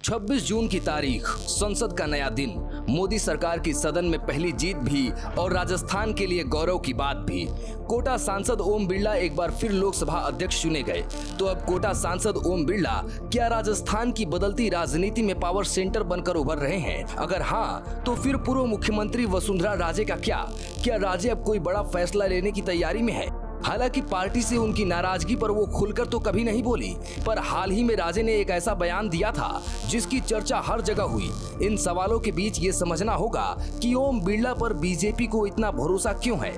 26 जून की तारीख, संसद का नया दिन, मोदी सरकार की सदन में पहली जीत भी और राजस्थान के लिए गौरव की बात भी। कोटा सांसद ओम बिरला एक बार फिर लोकसभा अध्यक्ष चुने गए। तो अब कोटा सांसद ओम बिरला क्या राजस्थान की बदलती राजनीति में पावर सेंटर बनकर उभर रहे हैं? अगर हाँ, तो फिर पूर्व मुख्यमंत्री वसुंधरा राजे का क्या राजे अब कोई बड़ा फैसला लेने की तैयारी में है? हालांकि पार्टी से उनकी नाराजगी पर वो खुलकर तो कभी नहीं बोली, पर हाल ही में राजे ने एक ऐसा बयान दिया था जिसकी चर्चा हर जगह हुई। इन सवालों के बीच ये समझना होगा कि ओम बिरला पर बीजेपी को इतना भरोसा क्यों है।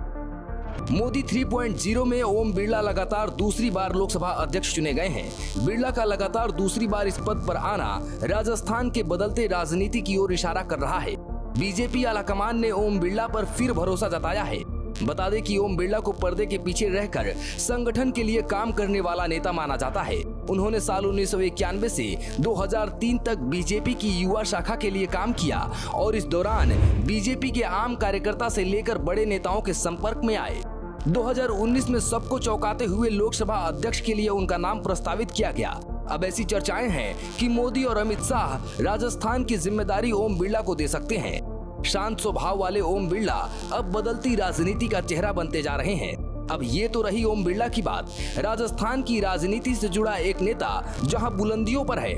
मोदी 3.0 में ओम बिरला लगातार दूसरी बार लोकसभा अध्यक्ष चुने गए हैं। बिरला का लगातार दूसरी बार इस पद पर आना राजस्थान के बदलते राजनीति की ओर इशारा कर रहा है। बीजेपी आलाकमान ने ओम बिरला पर फिर भरोसा जताया है। बता दें कि ओम बिरला को पर्दे के पीछे रहकर संगठन के लिए काम करने वाला नेता माना जाता है। उन्होंने साल 1991 से 2003 तक बीजेपी की युवा शाखा के लिए काम किया और इस दौरान बीजेपी के आम कार्यकर्ता से लेकर बड़े नेताओं के संपर्क में आए। 2019 में सबको चौंकाते हुए लोकसभा अध्यक्ष के लिए उनका नाम प्रस्तावित किया गया। अब ऐसी चर्चाएं हैं कि मोदी और अमित शाह राजस्थान की जिम्मेदारी ओम बिरला को दे सकते हैं। शांत स्वभाव वाले ओम बिरला अब बदलती राजनीति का चेहरा बनते जा रहे हैं। अब ये तो रही ओम बिरला की बात। राजस्थान की राजनीति से जुड़ा एक नेता जहां बुलंदियों पर है,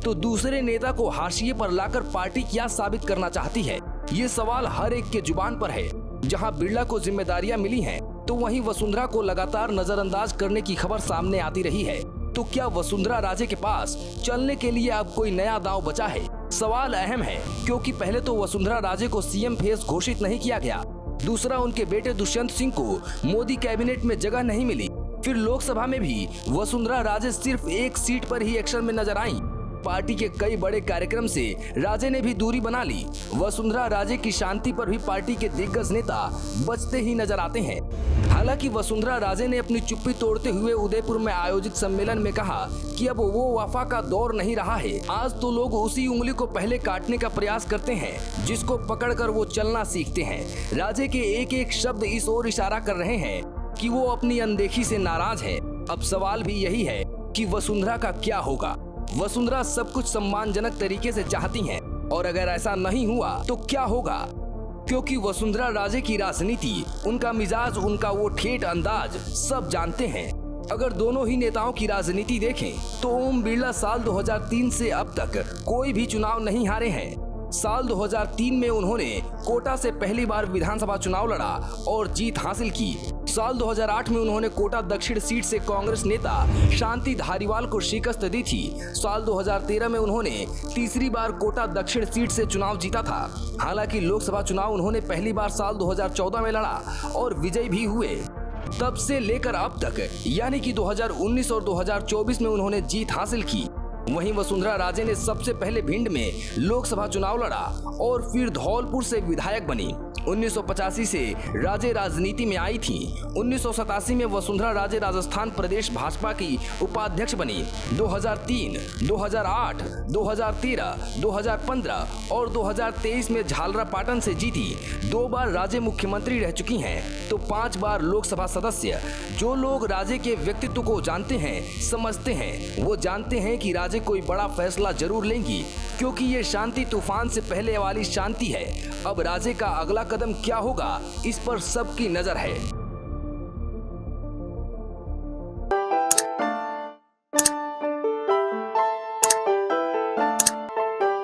तो दूसरे नेता को हाशिए पर लाकर पार्टी क्या साबित करना चाहती है? ये सवाल हर एक के जुबान पर है। जहां बिरला को जिम्मेदारियां मिली हैं, तो वहीं वसुंधरा को लगातार नजरअंदाज करने की खबर सामने आती रही है। तो क्या वसुंधरा राजे के पास चलने के लिए अब कोई नया दांव बचा है? सवाल अहम है, क्योंकि पहले तो वसुंधरा राजे को सीएम फेस घोषित नहीं किया गया। दूसरा, उनके बेटे दुष्यंत सिंह को मोदी कैबिनेट में जगह नहीं मिली। फिर लोकसभा में भी वसुंधरा राजे सिर्फ एक सीट पर ही एक्शन में नजर आईं। पार्टी के कई बड़े कार्यक्रम से राजे ने भी दूरी बना ली। वसुंधरा राजे की शांति पर भी पार्टी के दिग्गज नेता बचते ही नजर आते हैं। हालांकि वसुंधरा राजे ने अपनी चुप्पी तोड़ते हुए उदयपुर में आयोजित सम्मेलन में कहा कि अब वो वफा का दौर नहीं रहा है। आज तो लोग उसी उंगली को पहले काटने का प्रयास करते हैं जिसको पकड़कर वो चलना सीखते हैं। राजे के एक एक शब्द इस ओर इशारा कर रहे हैं कि वो अपनी अनदेखी से नाराज है। अब सवाल भी यही है कि वसुंधरा का क्या होगा। वसुंधरा सब कुछ सम्मानजनक तरीके से चाहती हैं, और अगर ऐसा नहीं हुआ तो क्या होगा? क्योंकि वसुंधरा राजे की राजनीति, उनका मिजाज, उनका वो ठेठ अंदाज सब जानते हैं। अगर दोनों ही नेताओं की राजनीति देखें तो ओम बिरला साल 2003 से अब तक कोई भी चुनाव नहीं हारे हैं। साल 2003 में उन्होंने कोटा से पहली बार विधानसभा चुनाव लड़ा और जीत हासिल की। साल 2008 में उन्होंने कोटा दक्षिण सीट से कांग्रेस नेता शांति धारीवाल को शिकस्त दी थी। साल 2013 में उन्होंने तीसरी बार कोटा दक्षिण सीट से चुनाव जीता था। हालांकि लोकसभा चुनाव उन्होंने पहली बार साल 2014 में लड़ा और विजयी भी हुए। तब से लेकर अब तक यानी कि 2019 और 2024 में उन्होंने जीत हासिल की। वहीं वसुंधरा राजे ने सबसे पहले भिंड में लोकसभा चुनाव लड़ा और फिर धौलपुर से विधायक बनी। 1985 से राजे राजनीति में आई थी। 1987 में वसुंधरा राजे राजस्थान प्रदेश भाजपा की उपाध्यक्ष बनी। 2003, 2008, 2013, 2015 और 2023 में झालरापाटन से जीती। 2 बार राजे मुख्यमंत्री रह चुकी हैं, तो 5 बार लोकसभा सदस्य। जो लोग राजे के व्यक्तित्व को जानते हैं, समझते हैं, वो जानते हैं कि राजे कोई बड़ा फैसला जरूर लेंगी, क्योंकि ये शांति तूफान से पहले वाली शांति है। अब राजे का अगला कदम क्या होगा, इस पर सबकी नजर है।